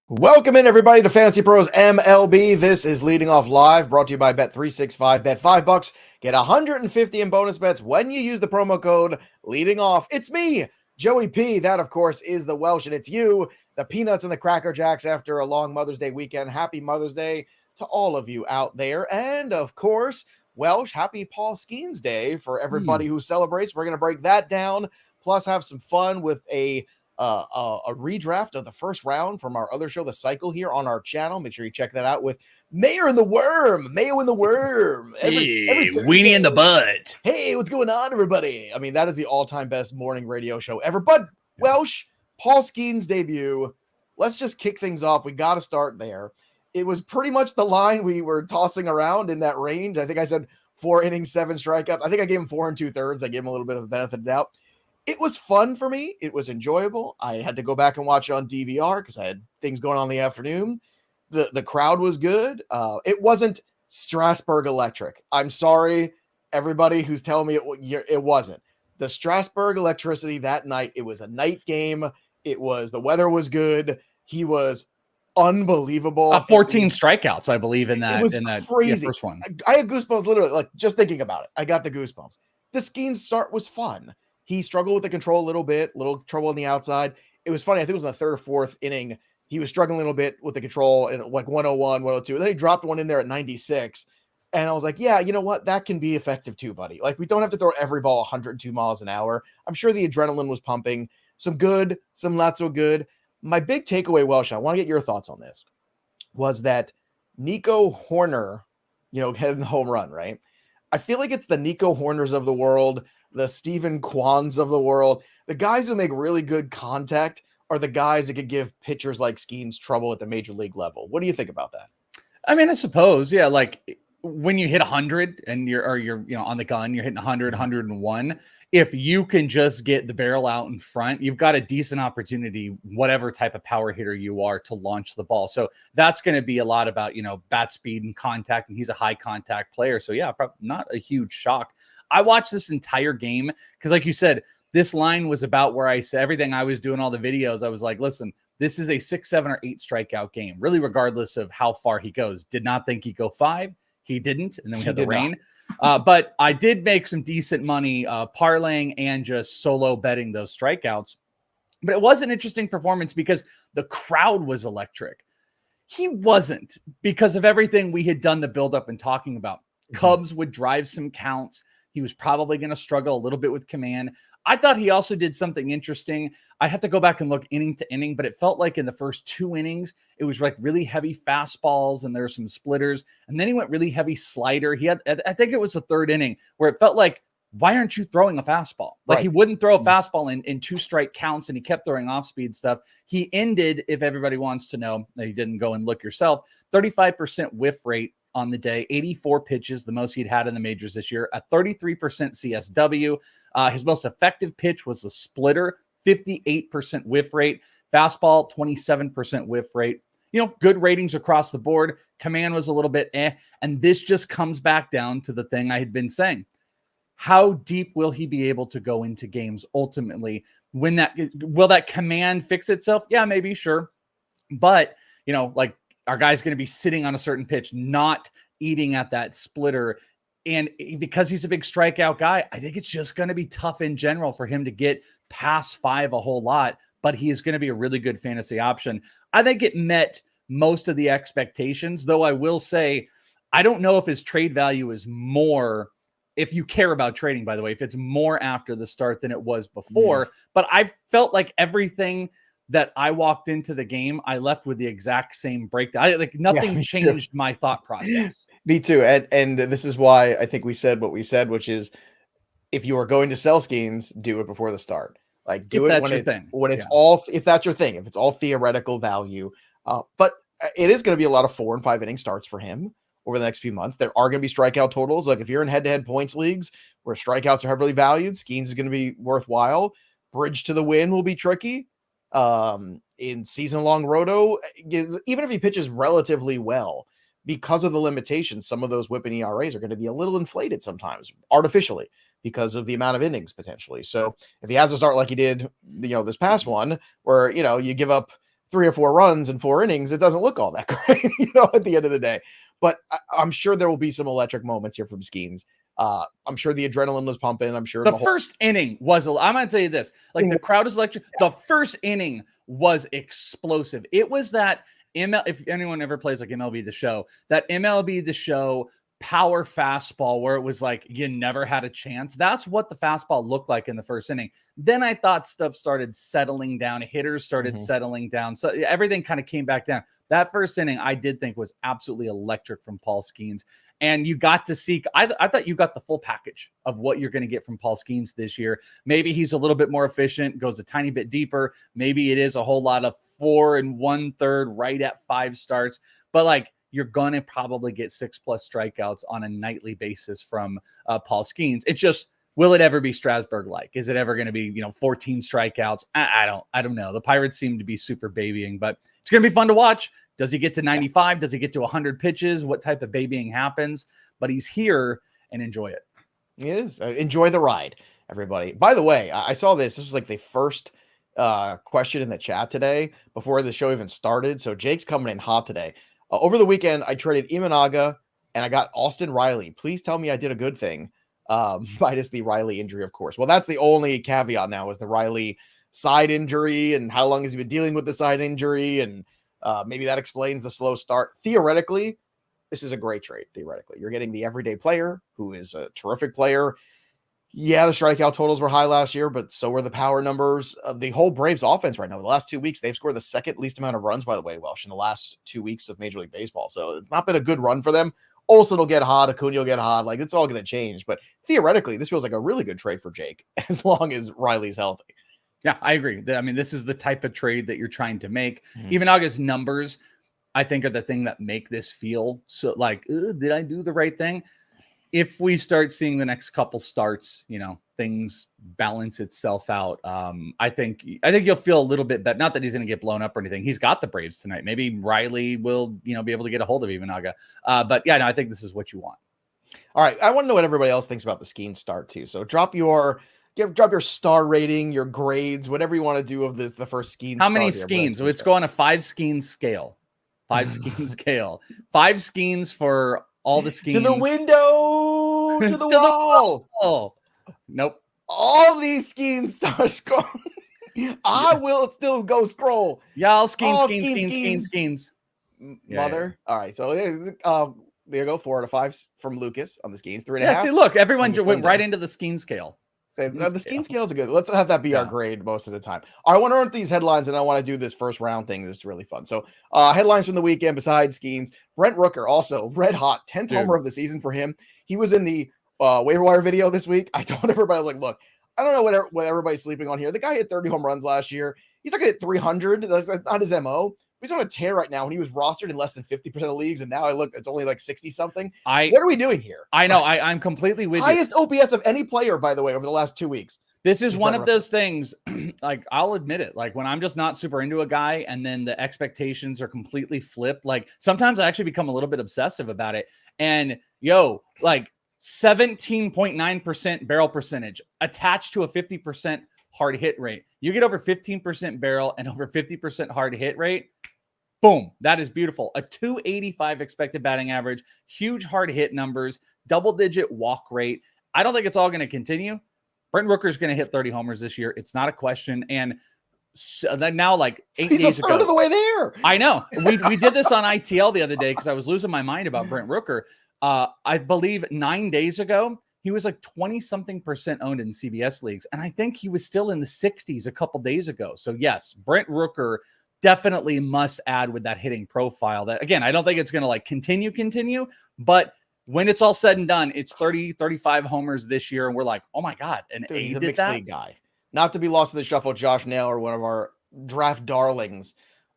Welcome in, everybody, to Fantasy Pros MLB. This is Leading Off Live, brought to you by bet365. Bet $5, get 150 in bonus bets when you use the promo code Leading Off. It's me, Joey P. That, of course, is the Welsh, and it's you, the Peanuts and the Cracker Jacks, after a long Mother's Day weekend. Happy Mother's Day to all of you out there. And, of course, Welsh, happy Paul Skeens Day for everybody who celebrates. We're going to break that down, plus have some fun with a redraft of the first round from our other show, The Cycle, here on our channel. Make sure you check that out with Mayo in the Worm. Every weenie in the butt. Hey, what's going on, everybody? I mean, that is the all-time best morning radio show ever. But Welsh, Paul Skeens' debut. Let's just kick things off. We got to start there. It was pretty much the line we were tossing around in that range. I think I said 4 innings, 7 strikeouts. I think I gave him 4 2/3. I gave him a little bit of a benefit of the doubt. It was fun for me. It was enjoyable. I had to go back and watch it on DVR because I had things going on in the afternoon. The crowd was good. It wasn't Strasburg electric. I'm sorry, everybody who's telling me it wasn't. The Strasburg electricity that night, it was a night game. The weather was good. He was unbelievable. 14 strikeouts, I believe, in that crazy. First one. I had goosebumps literally, like just thinking about it. I got the goosebumps. The Skeens start was fun. He struggled with the control a little trouble on the outside. It was funny. I think it was in the 3rd or 4th inning. He was struggling a little bit with the control at like 101, 102. And then he dropped one in there at 96. And I was like, yeah, you know what? That can be effective too, buddy. Like, we don't have to throw every ball 102 miles an hour. I'm sure the adrenaline was pumping. Some good, some not so good. My big takeaway, Welsh, I want to get your thoughts on this, was that Nico Horner, had the home run, right? I feel like it's the Nico Horners of the world, the Stephen Kwans of the world. The guys who make really good contact are the guys that could give pitchers like Skeens trouble at the major league level. What do you think about that? I mean, I suppose, yeah, like when you hit 100 and you're on the gun, you're hitting 100, 101. If you can just get the barrel out in front, you've got a decent opportunity, whatever type of power hitter you are, to launch the ball. So that's going to be a lot about, bat speed and contact, and he's a high contact player. So yeah, probably not a huge shock. I watched this entire game because, like you said, this line was about where I said everything I was doing, all the videos. I was like, listen, this is a 6, 7, or 8 strikeout game, really, regardless of how far he goes. Did not think he'd go 5. He didn't. And then we had the rain. But I did make some decent money parlaying and just solo betting those strikeouts. But it was an interesting performance because the crowd was electric. He wasn't, because of everything we had done the buildup and talking about. Cubs would drive some counts. He was probably going to struggle a little bit with command. I thought he also did something interesting. I'd have to go back and look inning to inning, but it felt like in the first 2 innings, it was like really heavy fastballs and there were some splitters. And then he went really heavy slider. He had, I think it was the 3rd inning, where it felt like, why aren't you throwing a fastball? Like, he wouldn't throw a fastball in 2 strike counts, and he kept throwing off speed stuff. He ended, if everybody wants to know, that he didn't go and look yourself, 35% whiff rate on the day, 84 pitches, the most he'd had in the majors this year, a 33% CSW. His most effective pitch was the splitter, 58% whiff rate. Fastball, 27% whiff rate. Good ratings across the board. Command was a little bit And this just comes back down to the thing I had been saying. How deep will he be able to go into games ultimately? Will that command fix itself? Yeah, maybe, sure. But, like, our guy's going to be sitting on a certain pitch, not eating at that splitter. And because he's a big strikeout guy, I think it's just going to be tough in general for him to get past 5 a whole lot, but he is going to be a really good fantasy option. I think it met most of the expectations, though I will say, I don't know if his trade value is more, if you care about trading, by the way, if it's more after the start than it was before, but I felt like everything that I walked into the game, I left with the exact same breakdown. Nothing changed my thought process. Me too. And this is why I think we said what we said, which is, if you are going to sell Skeens, do it before the start. Like, do it when it's all, if that's your thing, if it's all theoretical value. But it is going to be a lot of 4 and 5 inning starts for him over the next few months. There are going to be strikeout totals. Like, if you're in head-to-head points leagues where strikeouts are heavily valued, Skeens is going to be worthwhile. Bridge to the win will be tricky. In season-long roto, even if he pitches relatively well, because of the limitations, some of those whip and ERAs are going to be a little inflated sometimes, artificially, because of the amount of innings potentially. So if he has to start like he did, this past one, where, you give up 3 or 4 runs in 4 innings, it doesn't look all that great, at the end of the day. But I'm sure there will be some electric moments here from Skeens. I'm sure the adrenaline was pumping. I'm sure the first inning was, I'm going to tell you this, like the crowd is electric. Yeah. The first inning was explosive. It was that if anyone ever plays like MLB The Show, that MLB The Show power fastball where it was like you never had a chance. That's what the fastball looked like in the first inning. Then I thought stuff started settling down. Hitters started settling down. So everything kind of came back down. That first inning I did think was absolutely electric from Paul Skeens. And you got to see, I thought you got the full package of what you're going to get from Paul Skeens this year. Maybe he's a little bit more efficient, goes a tiny bit deeper. Maybe it is a whole lot of 4 1/3 right at 5 starts. But like, you're going to probably get 6+ strikeouts on a nightly basis from Paul Skeens. It's just, will it ever be Strasburg-like? Is it ever going to be, 14 strikeouts? I don't know. The Pirates seem to be super babying, but it's going to be fun to watch. Does he get to 95? Does he get to 100 pitches? What type of babying happens? But he's here, and enjoy it. It is. Enjoy the ride, everybody. By the way, I saw this. This was like the first question in the chat today before the show even started. So Jake's coming in hot today. Over the weekend, I traded Imanaga and I got Austin Riley. Please tell me I did a good thing. Minus the Riley injury, of course. Well, that's the only caveat now is the Riley side injury and how long has he been dealing with the side injury. And maybe that explains the slow start. Theoretically, this is a great trade. Theoretically, you're getting the everyday player who is a terrific player. Yeah, the strikeout totals were high last year, but so were the power numbers. The whole Braves offense right now, the last 2 weeks, they've scored the second least amount of runs, by the way, Welsh, in the last 2 weeks of Major League Baseball. So it's not been a good run for them. Olsen will get hot. Acuna will get hot. Like, it's all going to change. But theoretically, this feels like a really good trade for Jake as long as Riley's healthy. Yeah, I agree. I mean, this is the type of trade that you're trying to make. Even August numbers, I think, are the thing that make this feel so like, did I do the right thing? If we start seeing the next couple starts, things balance itself out. I think you'll feel a little bit better. Not that he's going to get blown up or anything. He's got the Braves tonight. Maybe Riley will, be able to get a hold of Imanaga. But yeah, no, I think this is what you want. All right. I want to know what everybody else thinks about the Skeens start too. So drop your star rating, your grades, whatever you want to do of the first Skeens. How many Skeens? So it's going a 5 Skeens scale. 5 Skeens scale. 5 Skeens for all the Skeens. To the window, to the wall. Oh, nope. All these Skeens start scrolling. I will still go scroll. Yeah, I'll Skeens. Mother. Yeah. All right. So there you go. 4 out of 5 from Lucas on the Skeens. 3.5. Yeah, see, look, everyone went right into the Skeen scale. So the Skeen scales are good. Let's have that be our grade most of the time. I want to run these headlines, and I want to do this first round thing. This is really fun. So headlines from the weekend besides Skeens. Brent Rooker, also red hot, 10th homer of the season for him. He was in the waiver wire video this week. I told everybody, I was like, look, I don't know what everybody's sleeping on here. The guy hit 30 home runs last year. He's not going to hit 300. That's not his MO. He's on a tear right now when he was rostered in less than 50% of leagues. And now it's only like 60 something. What are we doing here? I know. I'm completely with you. Highest OPS of any player, by the way, over the last 2 weeks. This is one of those things, like, I'll admit it. Like, when I'm just not super into a guy and then the expectations are completely flipped, like, sometimes I actually become a little bit obsessive about it. And like 17.9% barrel percentage attached to a 50% hard hit rate. You get over 15% barrel and over 50% hard hit rate. Boom. That is beautiful. A 285 expected batting average, huge hard hit numbers, double-digit walk rate. I don't think it's all going to continue. Brent Rooker is going to hit 30 homers this year. It's not a question. And so then now, like 8 days ago, he's a third of the way there. I know. We did this on ITL the other day because I was losing my mind about Brent Rooker. I believe 9 days ago, he was like 20-something% owned in CBS leagues. And I think he was still in the 60s a couple days ago. So yes, Brent Rooker definitely must add with that hitting profile. That, again, I don't think it's going to like continue, but when it's all said and done, it's 30, 35 homers this year. And we're like, oh my God. And he's a mixed league guy. Not to be lost in the shuffle, Josh Naylor, one of our draft darlings,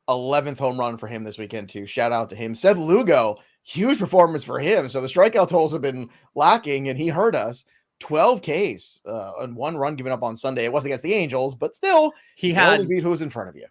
11th home run for him this weekend too. Shout out to him. Seth Lugo, huge performance for him. So the strikeout totals have been lacking and he hurt us. 12 Ks and 1 run given up on Sunday. It was against the Angels, but still he had only beat who was in front of you.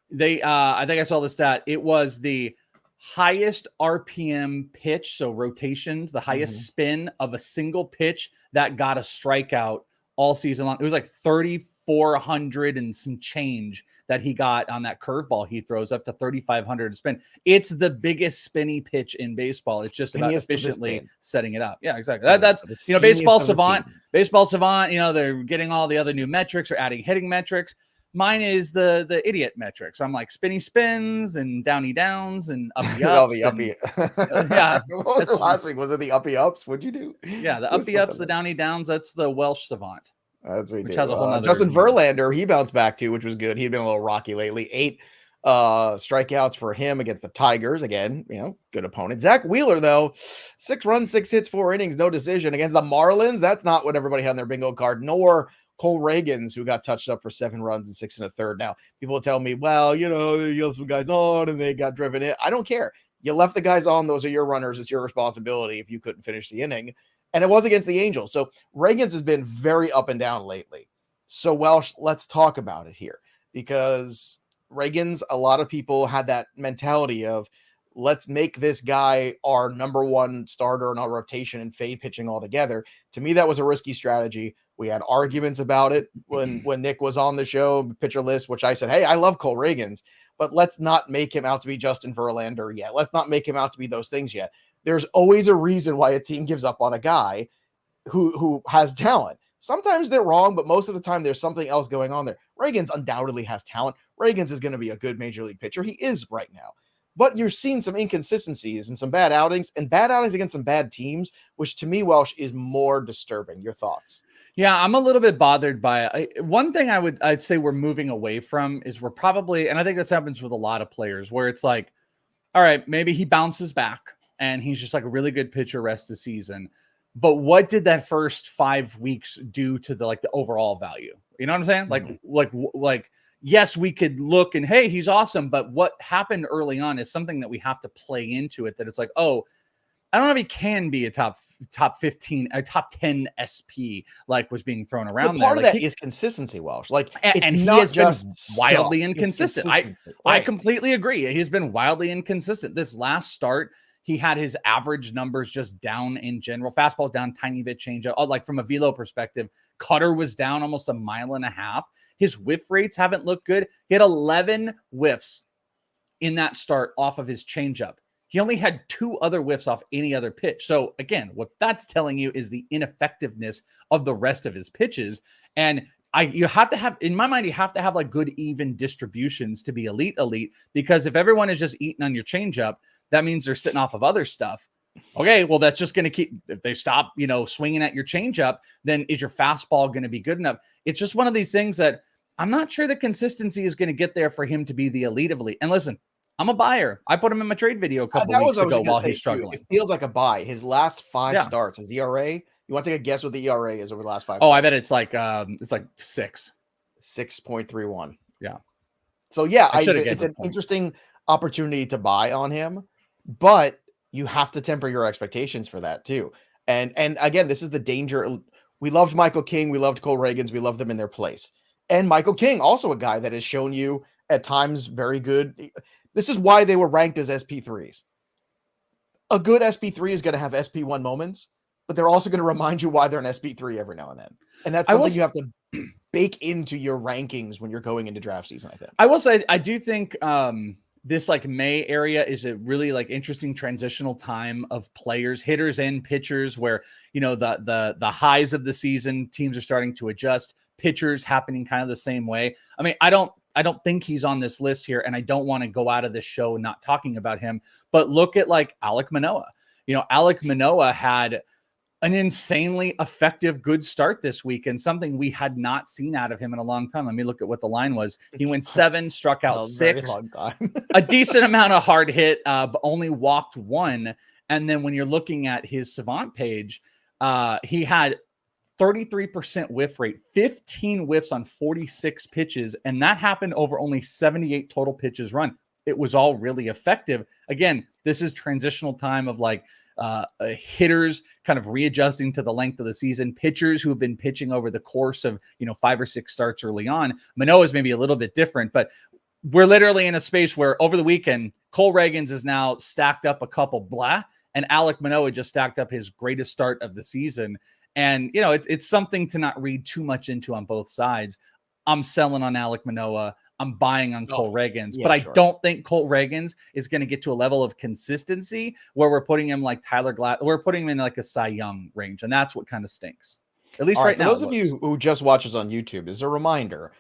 I think I saw the stat. It was the highest RPM pitch, so rotations, the highest spin of a single pitch that got a strikeout all season long. It was like 34 400 and some change that he got on that curveball he throws up to 3,500 to spin. It's the biggest spinny pitch in baseball. It's just about efficiently setting it up. Yeah, exactly. That's, baseball savant, they're getting all the other new metrics or adding hitting metrics. Mine is the idiot metrics. I'm like spinny spins and downy downs and uppy ups. Yeah. What was the last week? Was it the uppy ups? What'd you do? Yeah, the uppy ups, the downy downs. That's the Welsh savant. That's what which has a whole nother. Justin Verlander, he bounced back too, which was good. He'd been a little rocky lately. 8 strikeouts for him against the Tigers. Again, good opponent. Zach Wheeler, though, 6 runs, 6 hits, 4 innings, no decision against the Marlins. That's not what everybody had on their bingo card, nor Cole Reagans, who got touched up for 7 runs and 6 1/3. Now, people will tell me, well, you left some guys on and they got driven in. I don't care. You left the guys on. Those are your runners. It's your responsibility if you couldn't finish the inning. And it was against the Angels. So Reagans has been very up and down lately. So Welsh, let's talk about it here, because Reagans, a lot of people had that mentality of, let's make this guy our number 1 starter in our rotation and fade pitching altogether. To me, that was a risky strategy. We had arguments about it when Nick was on the show, pitcher list, which I said, hey, I love Cole Reagans, but let's not make him out to be Justin Verlander yet. Let's not make him out to be those things yet. There's always a reason why a team gives up on a guy who has talent. Sometimes they're wrong, but most of the time there's something else going on there. Reagans undoubtedly has talent. Reagans is going to be a good major league pitcher. He is right now. But you're seeing some inconsistencies and some bad outings against some bad teams, which to me, Welsh, is more disturbing. Your thoughts? Yeah, I'm a little bit bothered by it. One thing I'd say we're moving away from is we're probably, and I think this happens with a lot of players, where it's like, all right, maybe he bounces back and he's just like a really good pitcher rest of the season. But what did that first 5 weeks do to the overall value? You know what I'm saying? Mm-hmm. Like, yes, we could look and, hey, he's awesome. But what happened early on is something that we have to play into it. That it's like, oh, I don't know if he can be a top 15, a top 10 SP, like was being thrown around. Part of that is consistency, Welsh. And he has been wildly inconsistent. I completely agree. He's been wildly inconsistent. This last start, he had his average numbers just down in general. Fastball down tiny bit, change up. Like from a velo perspective, cutter was down almost 1.5 miles. His whiff rates haven't looked good. He had 11 whiffs in that start off of his changeup. He only had 2 other whiffs off any other pitch. So again, what that's telling you is the ineffectiveness of the rest of his pitches. And you have to have, in my mind, you have to have like good even distributions to be elite, because if everyone is just eating on your changeup, that means they're sitting off of other stuff. Okay, well, that's just going to keep, if they stop, swinging at your changeup, then is your fastball going to be good enough? It's just one of these things that I'm not sure the consistency is going to get there for him to be the elite of elite. And listen, I'm a buyer. I put him in my trade video a couple weeks ago while he's struggling. It feels like a buy. His last 5 starts, his ERA. You want to take a guess what the ERA is over the last 5? Oh, I bet it's like 6. 6.31. Yeah. So yeah, it's an interesting opportunity to buy on him, but you have to temper your expectations for that too. And again, this is the danger. We loved Michael King. We loved Cole Reagans. We loved them in their place. And Michael King, also a guy that has shown you at times very good. This is why they were ranked as SP3s. A good SP3 is going to have SP1 moments, but they're also going to remind you why they're an SP3 every now and then. And that's something you have to bake into your rankings when you're going into draft season, I think. I will say, I do think this May area is a really interesting transitional time of players, hitters and pitchers, where, the highs of the season, teams are starting to adjust, pitchers happening kind of the same way. I mean, I don't think he's on this list here, and I don't want to go out of this show not talking about him, but look at Alek Manoah. Alek Manoah had an insanely effective, good start this week, and something we had not seen out of him in a long time. Let me look at what the line was. He went 7, struck out 6, a decent amount of hard hit, but only walked 1. And then when you're looking at his Savant page, he had 33% whiff rate, 15 whiffs on 46 pitches, and that happened over only 78 total pitches run. It was all really effective. Again, this is transitional time of hitters kind of readjusting to the length of the season, pitchers who have been pitching over the course of 5 or 6 starts early on. Manoah is maybe a little bit different, but we're literally in a space where over the weekend, Cole Reagans is now stacked up a couple blah, and Alek Manoah just stacked up his greatest start of the season. And, it's something to not read too much into on both sides. I'm selling on Alek Manoah. I'm buying on Cole Reagans, yeah, but I sure. don't think Cole Reagans is going to get to a level of consistency where we're putting him like Tyler Glass. We're putting him in like a Cy Young range, and that's what kind of stinks. At least right for now. those of you who just watch us on YouTube, as a reminder,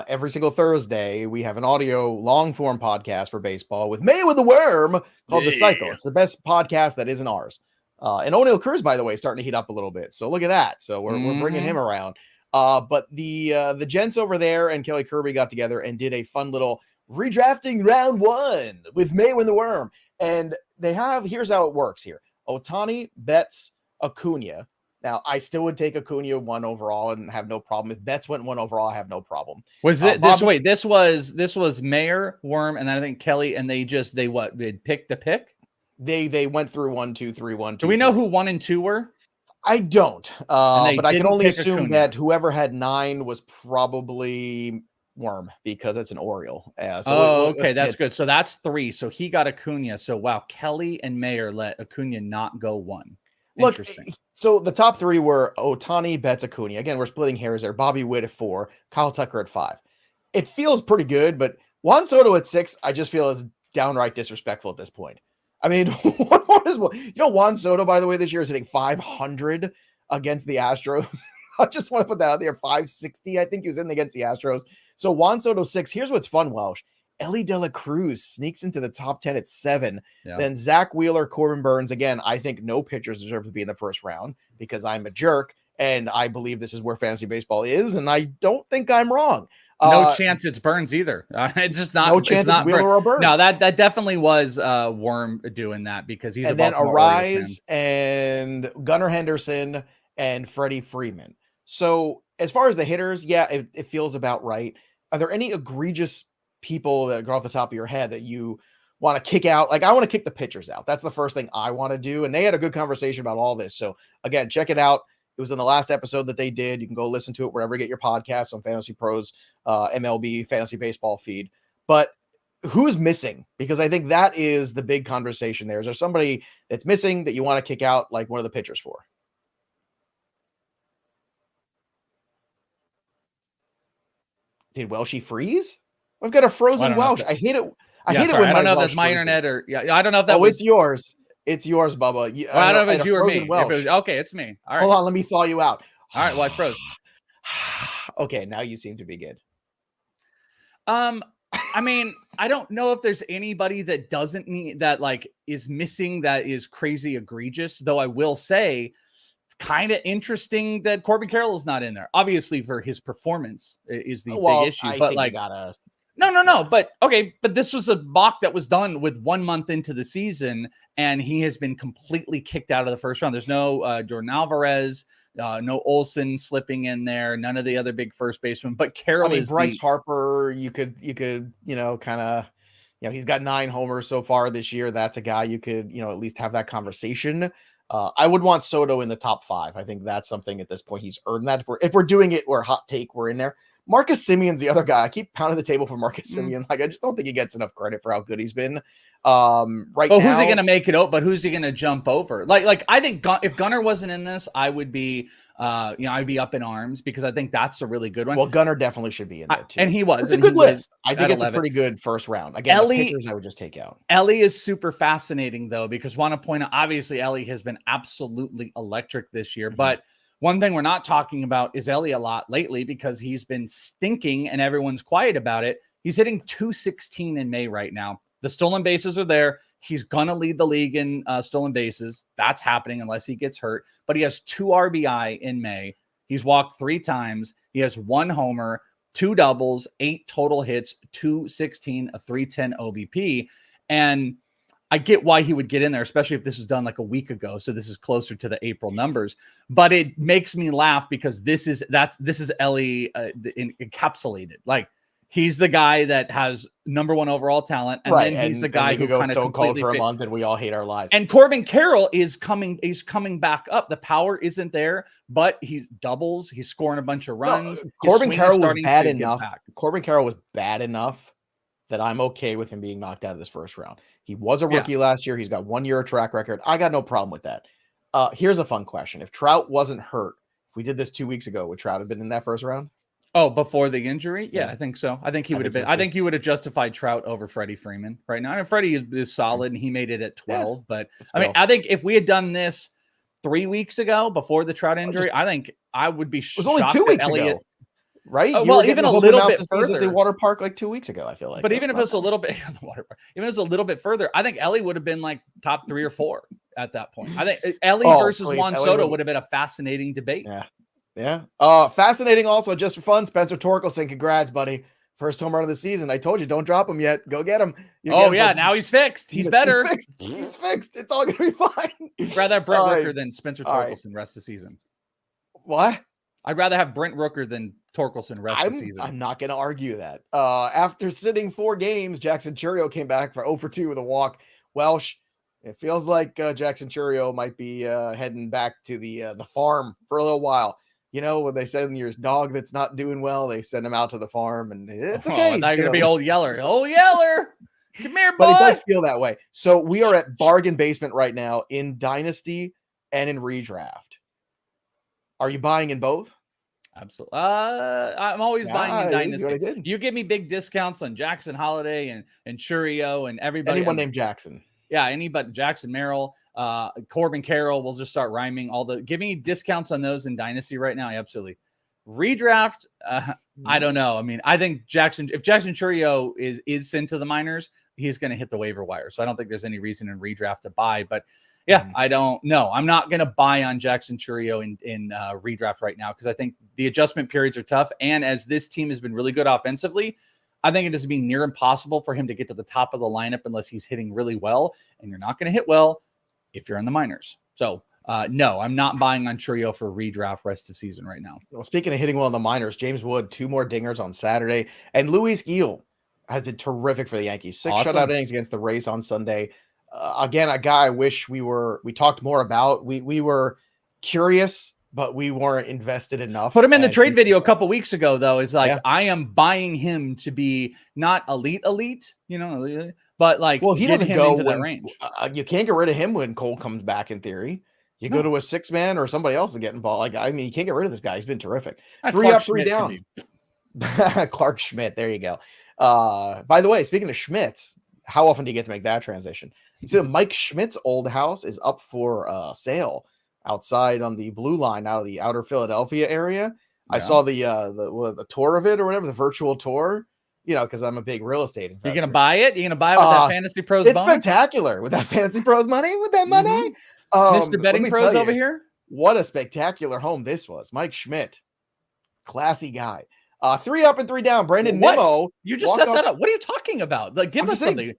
every single Thursday we have an audio long form podcast for baseball with May with the Worm called The Cycle. It's the best podcast that isn't ours. And O'Neal Cruz, by the way, is starting to heat up a little bit. So look at that. So we're bringing him around. But the gents over there and Kelly Kirby got together and did a fun little redrafting round 1 with May with the Worm. And they have, here's how it works here. Ohtani, Betts, Acuna. Now, I still would take Acuna 1 overall and have no problem. If Betts went 1 overall, I have no problem. Was it this was Mayer, Worm, and then I think Kelly, and they picked the pick? They went through 1, 2, 3, 1, 2. Do we know who 1 and 2 were? I don't. But I can only assume Acuna. that whoever had 9 was probably Worm because it's an Oriole. Okay, that's good. So that's 3. So he got Acuna. So wow, Kelly and Mayer let Acuna not go 1. Interesting. Look, so the top 3 were Ohtani, Betts, Acuna. Again, we're splitting hairs there. Bobby Witt at 4, Kyle Tucker at 5. It feels pretty good, but Juan Soto at 6, I just feel is downright disrespectful at this point. I mean, Juan Soto, by the way, this year is hitting 500 against the Astros. I just want to put that out there. 560, I think he was in against the Astros. So Juan Soto 6. Here's what's fun, Welsh. Ellie De La Cruz sneaks into the top 10 at 7. Yeah. Then Zach Wheeler, Corbin Burns. Again, I think no pitchers deserve to be in the first round because I'm a jerk and I believe this is where fantasy baseball is. And I don't think I'm wrong. No chance it's Burns either. It's just not. No chance it's Wheeler or Burns. No, that definitely was Worm doing that because he's and then Arise and Gunnar Henderson and Freddie Freeman. So as far as the hitters, yeah, it feels about right. Are there any egregious people that go off the top of your head that you want to kick out? Like I want to kick the pitchers out. That's the first thing I want to do. And they had a good conversation about all this. So again, check it out. It was in the last episode that they did. You can go listen to it wherever you get your podcasts on FantasyPros, MLB, Fantasy Baseball feed. But who's missing? Because I think that is the big conversation there. Is there somebody that's missing that you want to kick out like one of the pitchers for? Did Welshie freeze? I've got a frozen Welsh. I hate it. I hate it when I don't know if that's my freezes. Internet or I don't know if that was. It's yours. It's yours, Bubba. I don't know if it's you or me. Okay, it's me. All right. Hold on, let me thaw you out. All right, well, I froze. Okay, now you seem to be good. I mean, I don't know if there's anybody that doesn't need that, like, is missing that is crazy egregious, though I will say it's kind of interesting that Corbin Carroll is not in there. Obviously, for his performance is the big issue. But like, No. But okay, but this was a mock that was done with 1 month into the season, and he has been completely kicked out of the first round. There's no Jordan Alvarez, no Olsen slipping in there, none of the other big first basemen. But Carroll is Bryce Harper. You could, kind of, he's got 9 homers so far this year. That's a guy you could, at least have that conversation. I would want Soto in the top 5. I think that's something at this point he's earned that. If we're doing it, or hot take, we're in there. Marcus Simeon's the other guy. I keep pounding the table for Marcus Simeon. Like, I just don't think he gets enough credit for how good he's been. Now, who's he going to make it out? But who's he going to jump over? Like I think if Gunnar wasn't in this, I would be, I'd be up in arms because I think that's a really good one. Well, Gunnar definitely should be in there too. And he was. It's a good list. I think it's a pretty good first round. Again, Elli, the pitchers I would just take out. Elli is super fascinating though, because want to point out, obviously Elli has been absolutely electric this year, but one thing we're not talking about is Elli a lot lately because he's been stinking and everyone's quiet about it. He's hitting 216 in May right now. The stolen bases are there. He's going to lead the league in stolen bases. That's happening unless he gets hurt. But he has 2 RBI in May. He's walked 3 times. He has 1 homer, 2 doubles, 8 total hits, 216, a 310 OBP. And I get why he would get in there, especially if this was done like a week ago. So this is closer to the April numbers, but it makes me laugh because this is Elli encapsulated. Like he's the guy that has number 1 overall talent, and then he's the guy who kind of stone cold for a month, and we all hate our lives. And Corbin Carroll is coming back up. The power isn't there, but he doubles. He's scoring a bunch of runs. Corbin Carroll was bad enough. Corbin Carroll was bad enough that I'm okay with him being knocked out of this first round. He was a rookie last year. He's got 1 year track record. I got no problem with that. Here's a fun question. If Trout wasn't hurt, if we did this 2 weeks ago, would Trout have been in that first round? Oh, before the injury? Yeah, Yeah. I think so. I think he I would have think been. so I too. think you would have justified Trout over Freddie Freeman right now. I mean, Freddie is solid, and he made it at 12. But I mean, Still, I think if we had done this 3 weeks ago before the Trout injury, I think I would be it was only shocked 2 that weeks Elliott. ago, right? Oh, You were well, getting even the a Hope little Mount bit to seize at the further. water park like 2 weeks ago. I feel like, But even if it's a little bit the water park, even if it's a little bit further, I think Ellie would have been like top 3 or 4 at that point. I think Ellie versus Juan Soto would have been a fascinating debate. Yeah. Fascinating. Also, just for fun, Spencer Torkelson. Congrats, buddy. First home run of the season. I told you, don't drop him yet. Go get him. Now he's fixed. He's better. He's fixed. It's all gonna be fine. I'd rather have Brent Rooker than Spencer Torkelson rest of the season. What? I'd rather have Brent Rooker than Torkelson rest of the season. I'm not gonna argue that. After sitting 4 games, Jackson Churio came back for 0 for 2 with a walk. Welsh, it feels like Jackson Churio might be heading back to the farm for a little while. You know, when they send your dog that's not doing well, they send him out to the farm, and it's okay. Now you're gonna be old Yeller. Old Yeller, come here, boy. But it does feel that way. So we are at bargain basement right now in Dynasty and in redraft. Are you buying in both? Absolutely. I'm always buying in Dynasty. You give me big discounts on Jackson Holiday and Churio and everybody. Anyone named Jackson. Yeah, anybody. Jackson Merrill, Corbin Carroll. We'll just start rhyming give me discounts on those in Dynasty right now. Absolutely. Redraft. I don't know. I mean, I think if Jackson Churio is sent to the minors, he's going to hit the waiver wire. So I don't think there's any reason in redraft to buy. But yeah, I don't know. I'm not going to buy on Jackson Churio in redraft right now because I think the adjustment periods are tough. And as this team has been really good offensively, I think it is being near impossible for him to get to the top of the lineup unless he's hitting really well. And you're not going to hit well if you're in the minors. So no, I'm not buying on Churio for redraft rest of season right now. Well, speaking of hitting well in the minors, James Wood, 2 more dingers on Saturday. And Luis Gil has been terrific for the Yankees. 6 shutout innings against the Rays on Sunday. Again, a guy I wish we talked more about. We were curious, but we weren't invested enough. Put him in the trade video a couple weeks ago, though. Is like, I am buying him to be not elite, you know, but like, well, he doesn't go into that range. You can't get rid of him when Cole comes back. In theory, you go to a 6-man or somebody else to get involved. Like, I mean, you can't get rid of this guy. He's been terrific. 3 up, 3 down. Clark Schmidt. There you go. By the way, speaking of Schmitz, how often do you get to make that transition? You see, Mike Schmidt's old house is up for sale outside on the blue line out of the outer Philadelphia area. Yeah. I saw the tour of it or whatever, the virtual tour, you know, because I'm a big real estate investor. You're going to buy it? You're going to buy it with that Fantasy Pros It's bonus? Spectacular with that Fantasy Pros money, with that money. Mr. Betting Pros over here. What a spectacular home this was. Mike Schmidt, classy guy. 3 up and 3 down. Brandon Nimmo. You just set that up. What are you talking about? Like, give us something.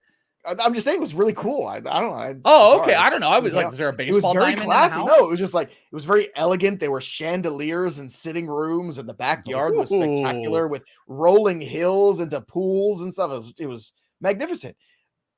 I'm just saying it was really cool. I don't know. Okay. I don't know. I was like, was there a baseball diamond? It was very classy. No, it was just like, it was very elegant. There were chandeliers and sitting rooms, and the backyard was spectacular with rolling hills into pools and stuff. It was magnificent.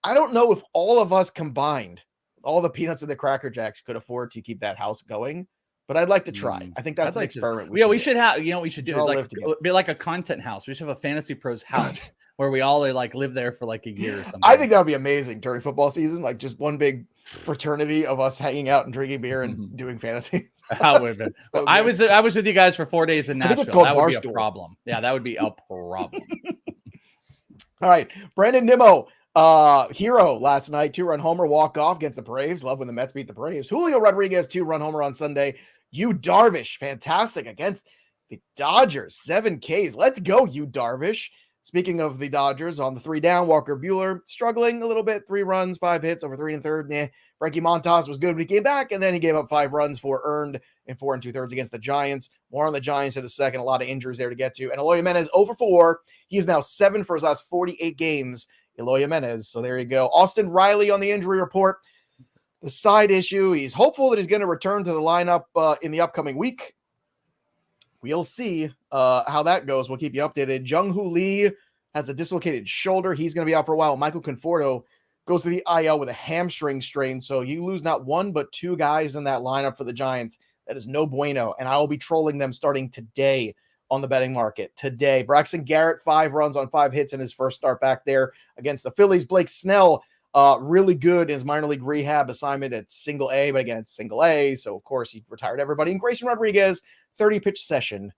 I don't know if all of us combined, all the peanuts and the Cracker Jacks, could afford to keep that house going. But I'd like to try. I think that's an experiment. We should have, you know, we should do it be like a content house. We should have a Fantasy Pros house where we all like live there for like a year or something. I think that would be amazing during football season. Like just one big fraternity of us hanging out and drinking beer and doing fantasy. How would it? So I was with you guys for 4 days in Nashville. That would be a problem. Yeah, that would be a problem. All right, Brandon Nimmo. Hero last night, 2-run homer walk off against the Braves. Love when the Mets beat the Braves. Julio Rodriguez, 2-run homer on Sunday. Yu Darvish, fantastic against the Dodgers, 7 Ks. Let's go, Yu Darvish. Speaking of the Dodgers, on the 3 down, Walker Buehler struggling a little bit. 3 runs, 5 hits over 3 1/3. Frankie Montas was good when he came back, and then he gave up 5 runs, 4 earned, and 4 2/3 against the Giants. More on the Giants in a second. A lot of injuries there to get to. And Eloy Jimenez 0 for 4. He is now 7 for his last 48 games. Eloy Jimenez. So there you go. Austin Riley on the injury report. The side issue, he's hopeful that he's going to return to the lineup in the upcoming week. We'll see how that goes. We'll keep you updated. Jung-Hoo Lee has a dislocated shoulder. He's going to be out for a while. Michael Conforto goes to the IL with a hamstring strain. So you lose not 1, but 2 guys in that lineup for the Giants. That is no bueno. And I will be trolling them starting today on the betting market. Today, Braxton Garrett, 5 runs on 5 hits in his first start back there against the Phillies. Blake Snell, really good in his minor league rehab assignment at Single-A, but again, it's Single-A. So, of course, he retired everybody. And Grayson Rodriguez, 30-pitch session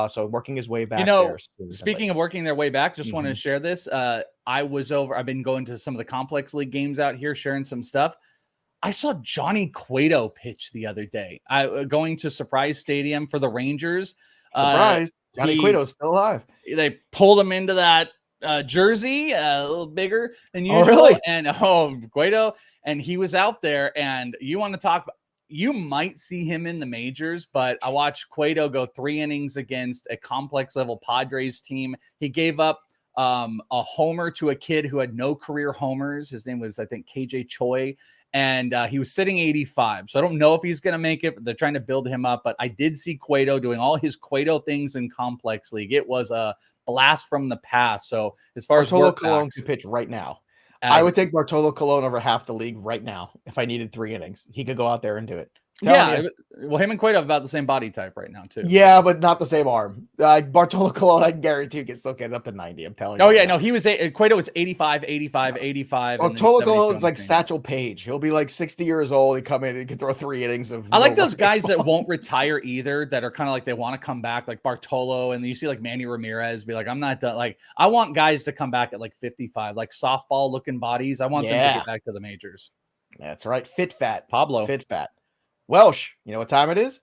So working his way back there. Speaking of working their way back, just wanted to share this. I've been going to some of the complex league games out here, sharing some stuff. I saw Johnny Cueto pitch the other day. Going to Surprise Stadium for the Rangers. Surprise! Johnny Cueto's still alive. They pulled him into that jersey, a little bigger than usual. Oh, really? And Cueto, and he was out there. And you want to talk? You might see him in the majors, but I watched Cueto go 3 innings against a complex level Padres team. He gave up a homer to a kid who had no career homers. His name was, I think, KJ Choi. And he was sitting 85. So I don't know if he's going to make it, but they're trying to build him up. But I did see Cueto doing all his Cueto things in complex league. It was a blast from the past. So as far as Bartolo Colon can pitch right now. I would take Bartolo Colon over half the league right now if I needed 3 innings. He could go out there and do it. Yeah, well, him and Cueto have about the same body type right now, too. Yeah, but not the same arm. Bartolo Colon, I guarantee, can still get up to 90. I'm telling you. Oh, yeah, no, Cueto was 85, 85. Bartolo Colon's like Satchel Paige. He'll be like 60 years old. He come in and he can throw 3 innings of. I like those guys that won't retire either, that are kind of like they want to come back, like Bartolo, and you see like Manny Ramirez be like, I'm not done. Like, I want guys to come back at like 55, like softball looking bodies. I want them to get back to the majors. That's right. Fit fat. Pablo. Fit fat. Welsh, you know what time it is?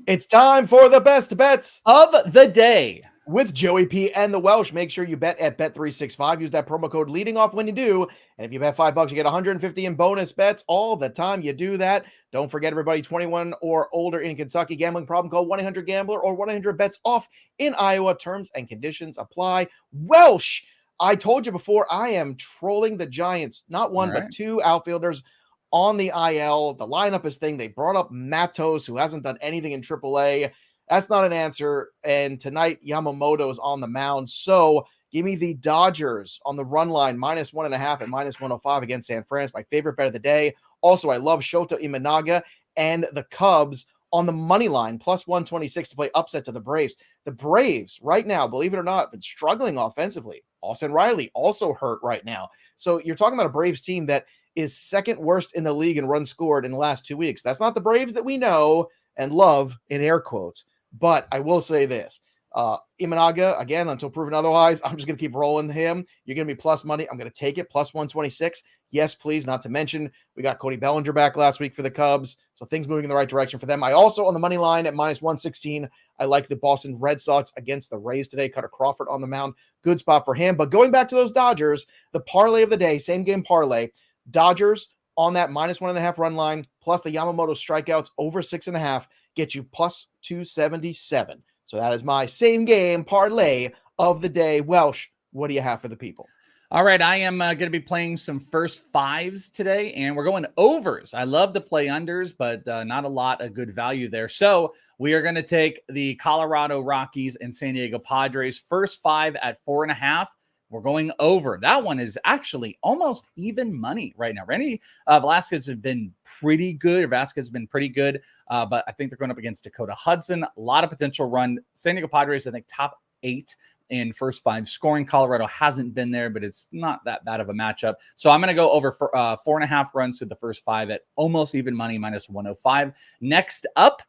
It's time for the best bets of the day with Joey P and the Welsh. Make sure you bet at bet365. Use that promo code leading off when you do. And if you bet $5, you get 150 in bonus bets all the time you do that. Don't forget, everybody, 21 or older in Kentucky. Gambling problem, call 1-800-GAMBLER or 1-800-BETS-OFF in Iowa. Terms and conditions apply. Welsh, I told you before, I am trolling the Giants. Not one, but 2 outfielders on the IL. The lineup is thing. They brought up Matos, who hasn't done anything in AAA. That's not an answer. And tonight, Yamamoto is on the mound. So give me the Dodgers on the run line, -1.5 at -105 against San Fran. My favorite bet of the day. Also, I love Shota Imanaga and the Cubs on the money line, +126 to play upset to the Braves. The Braves right now, believe it or not, been struggling offensively. Austin Riley also hurt right now. So you're talking about a Braves team that is second worst in the league in runs scored in the last 2 weeks. That's not the Braves that we know and love, in air quotes. But I will say this. Imanaga, again, until proven otherwise, I'm just going to keep rolling him. You're going to be plus money. I'm going to take it, +126. Yes, please. Not to mention, we got Cody Bellinger back last week for the Cubs. So things moving in the right direction for them. I also, on the money line at -116, I like the Boston Red Sox against the Rays today. Cutter Crawford on the mound. Good spot for him. But going back to those Dodgers, the parlay of the day, same game parlay, Dodgers on that -1.5 run line, plus the Yamamoto strikeouts over 6.5, get you +277. So that is my same game parlay of the day. Welsh, what do you have for the people? All right, I am going to be playing some first fives today, and we're going overs. I love to play unders, but not a lot of good value there. So we are going to take the Colorado Rockies and San Diego Padres first 5 at 4.5. We're going over. That one is actually almost even money right now. Randy Vasquez has been pretty good. Vasquez has been pretty good, but I think they're going up against Dakota Hudson. A lot of potential run. San Diego Padres, I think, top 8 in first 5 scoring. Colorado hasn't been there, but it's not that bad of a matchup. So I'm going to go over for 4.5 runs through the first 5 at almost even money, -105. Next up,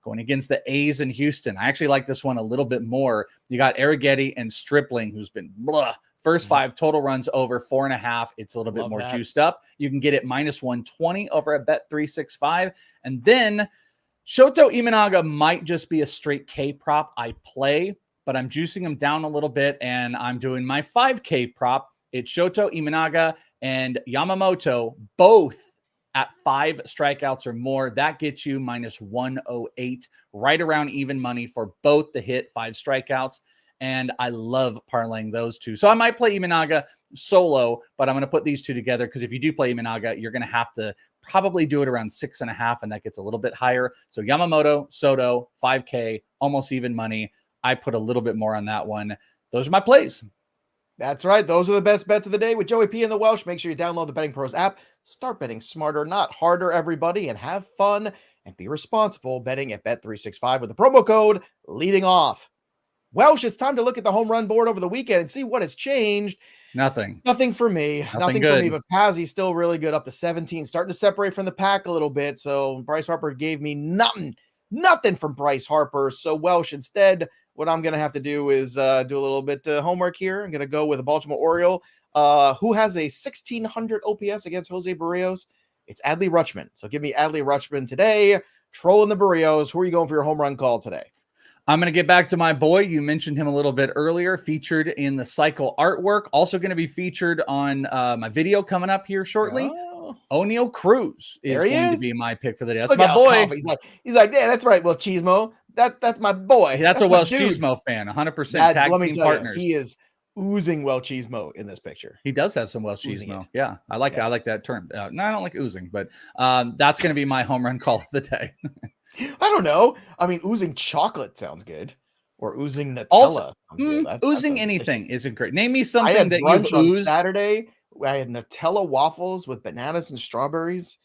going against the A's in Houston. I actually like this one a little bit more. You got Arrighetti and Stripling, who's been blah. First 5 total runs over 4.5. It's a little bit more juiced up. You can get it -120 over at Bet365. And then Shota Imanaga might just be a straight K prop I play, but I'm juicing him down a little bit, and I'm doing my 5K prop. It's Shota Imanaga and Yamamoto, both at 5 strikeouts or more. That gets you -108, right around even money for both to hit 5 strikeouts. And I love parlaying those 2. So I might play Imanaga solo, but I'm going to put these 2 together because if you do play Imanaga, you're going to have to probably do it around 6.5, and that gets a little bit higher. So Yamamoto, Soto, 5K, almost even money. I put a little bit more on that one. Those are my plays. That's right. Those are the best bets of the day with Joey P and the Welsh. Make sure you download the Betting Pros app. Start betting smarter, not harder, everybody, and have fun and be responsible betting at Bet365 with the promo code leading off. Welsh, it's time to look at the home run board over the weekend and see what has changed. Nothing for me. Nothing for me, but Pazzi's still really good, up to 17, starting to separate from the pack a little bit. So Bryce Harper gave me nothing from Bryce Harper. So Welsh, instead, what I'm going to have to do is do a little bit homework here. I'm going to go with a Baltimore Oriole who has a 1,600 OPS against Jose Barrios. It's Adley Rutschman. So give me Adley Rutschman today. Trolling the Barrios. Who are you going for your home run call today? I'm going to get back to my boy. You mentioned him a little bit earlier, featured in the cycle artwork. Also going to be featured on my video coming up here shortly. Oh. O'Neal Cruz is going to be my pick for the day. That's Look my boy. He's like, yeah, that's right. Well, Chismo, that's my boy. That's a Welsh Chismo fan. 100% tag team partners. He is oozing Welsh Chismo in this picture. He does have some Welsh Chismo. Yeah, I like that term. No, I don't like oozing, but that's going to be my home run call of the day. I don't know. I mean, oozing chocolate sounds good, or oozing Nutella. Also, oozing anything isn't great. Name me something that you've oozed. On Saturday, I had Nutella waffles with bananas and strawberries,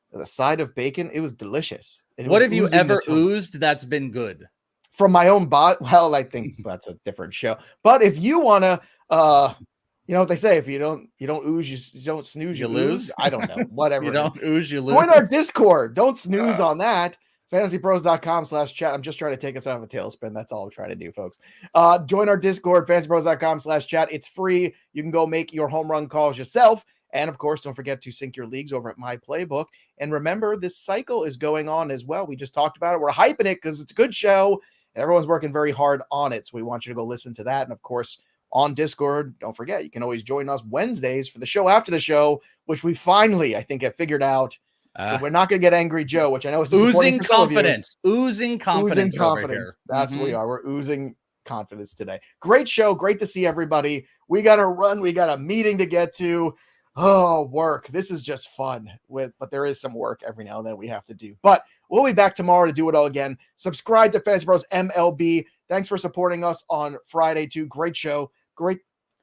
with a side of bacon. It was delicious. What have you ever oozed that's been good? From my own body? Well, I think that's a different show. But if you want to, you know what they say, if you don't ooze, you don't snooze, you lose. I don't know. Whatever. You don't ooze, you lose. Join our Discord. Don't snooze on that. FantasyPros.com/chat. I'm just trying to take us out of a tailspin. That's all I'm trying to do, folks. Join our Discord, FantasyPros.com/chat. It's free. You can go make your home run calls yourself. And of course, don't forget to sync your leagues over at My Playbook. And remember, this cycle is going on as well. We just talked about it. We're hyping it because it's a good show. And everyone's working very hard on it. So we want you to go listen to that. And of course, on Discord, don't forget, you can always join us Wednesdays for the show after the show, which we finally, I think, have figured out. So we're not going to get Angry Joe, which I know is oozing confidence. Oozing confidence. That's what we are. We're oozing confidence today. Great show. Great to see everybody. We got to run. We got a meeting to get to. Oh, work. This is just fun. But there is some work every now and then we have to do. But we'll be back tomorrow to do it all again. Subscribe to Fantasy Pros MLB. Thanks for supporting us on Friday, too. Great show. Great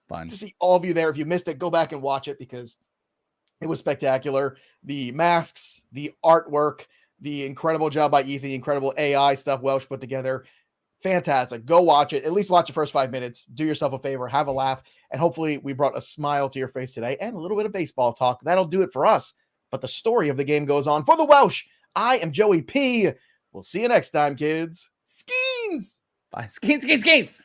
fun to see all of you there. If you missed it, go back and watch it because it was spectacular. The masks, the artwork, the incredible job by Ethan, the incredible AI stuff Welsh put together. Fantastic. Go watch it. At least watch the first 5 minutes. Do yourself a favor. Have a laugh. And hopefully we brought a smile to your face today and a little bit of baseball talk. That'll do it for us. But the story of the game goes on. For the Welsh, I am Joey P. We'll see you next time, kids. Skeens! Bye. Skeens.